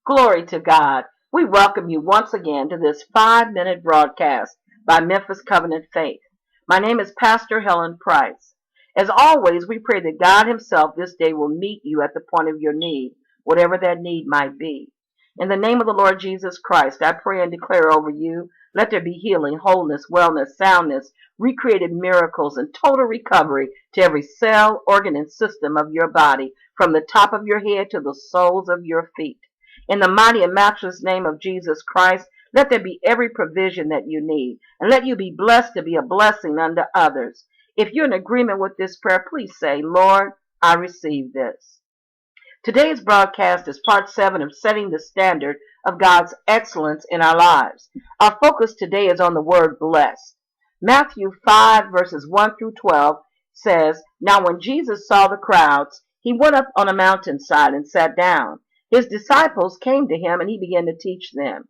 Glory to God. We welcome you once again to this 5-minute broadcast by Memphis Covenant Faith. My name is Pastor Helen Price. As always, we pray that God Himself this day will meet you at the point of your need, whatever that need might be. In the name of the Lord Jesus Christ, I pray and declare over you, let there be healing, wholeness, wellness, soundness, recreated miracles, and total recovery to every cell, organ, and system of your body, from the top of your head to the soles of your feet. In the mighty and matchless name of Jesus Christ, let there be every provision that you need, and let you be blessed to be a blessing unto others. If you're in agreement with this prayer, please say, Lord, I receive this. Today's broadcast is part 7 of setting the standard of God's excellence in our lives. Our focus today is on the word blessed. Matthew 5 verses 1 through 12 says, Now when Jesus saw the crowds, he went up on a mountainside and sat down. His disciples came to him, and he began to teach them.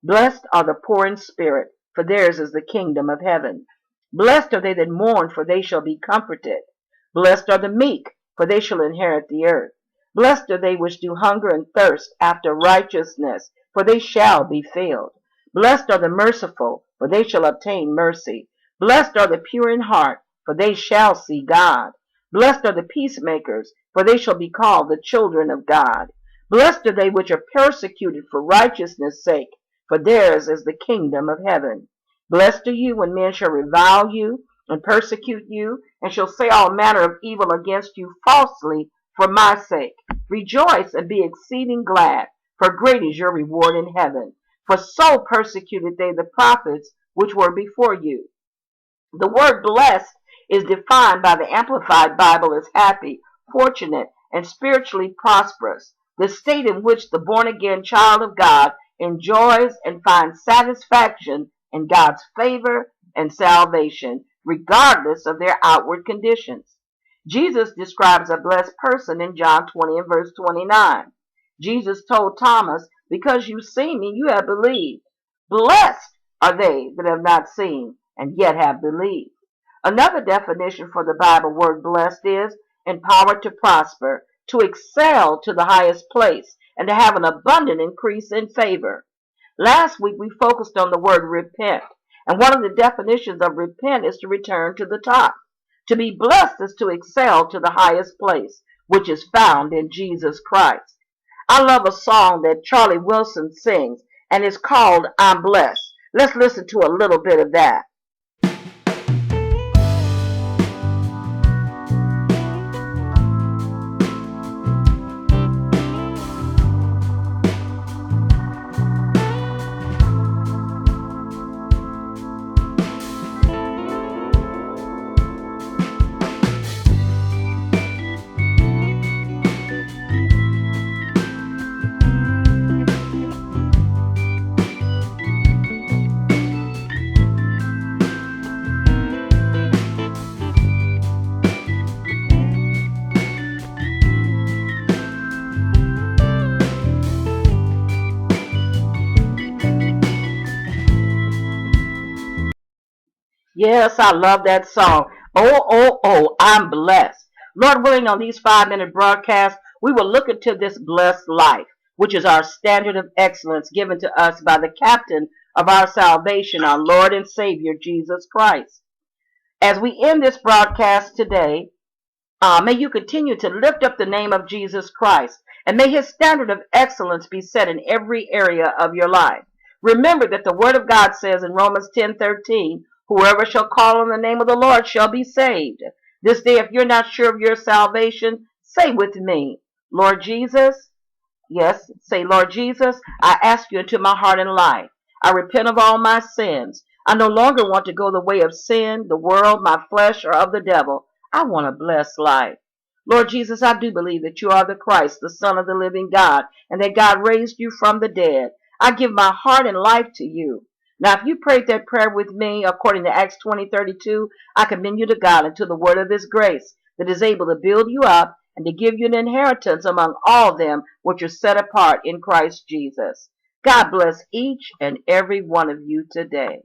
Blessed are the poor in spirit, for theirs is the kingdom of heaven. Blessed are they that mourn, for they shall be comforted. Blessed are the meek, for they shall inherit the earth. Blessed are they which do hunger and thirst after righteousness, for they shall be filled. Blessed are the merciful, for they shall obtain mercy. Blessed are the pure in heart, for they shall see God. Blessed are the peacemakers, for they shall be called the children of God. Blessed are they which are persecuted for righteousness' sake, for theirs is the kingdom of heaven. Blessed are you when men shall revile you and persecute you, and shall say all manner of evil against you falsely for my sake. Rejoice and be exceeding glad, for great is your reward in heaven. For so persecuted they the prophets which were before you. The word blessed is defined by the Amplified Bible as happy, fortunate, and spiritually prosperous, the state in which the born-again child of God enjoys and finds satisfaction in God's favor and salvation, regardless of their outward conditions. Jesus describes a blessed person in John 20 and verse 29. Jesus told Thomas, Because you've seen me, you have believed. Blessed are they that have not seen and yet have believed. Another definition for the Bible word blessed is empowered to prosper, to excel to the highest place, and to have an abundant increase in favor. Last week we focused on the word repent, and one of the definitions of repent is to return to the top. To be blessed is to excel to the highest place, which is found in Jesus Christ. I love a song that Charlie Wilson sings, and it's called I'm Blessed. Let's listen to a little bit of that. Yes, I love that song. Oh, oh, oh, I'm blessed. Lord willing, on these 5-minute broadcasts, we will look into this blessed life, which is our standard of excellence given to us by the captain of our salvation, our Lord and Savior, Jesus Christ. As we end this broadcast today, may you continue to lift up the name of Jesus Christ, and may His standard of excellence be set in every area of your life. Remember that the Word of God says in Romans 10:13, Whoever shall call on the name of the Lord shall be saved. This day, if you're not sure of your salvation, say with me, Lord Jesus, yes, say, Lord Jesus, I ask you into my heart and life. I repent of all my sins. I no longer want to go the way of sin, the world, my flesh, or of the devil. I want a blessed life. Lord Jesus, I do believe that you are the Christ, the Son of the living God, and that God raised you from the dead. I give my heart and life to you. Now, if you prayed that prayer with me, according to Acts 20:32, I commend you to God and to the word of His grace that is able to build you up and to give you an inheritance among all them which are set apart in Christ Jesus. God bless each and every one of you today.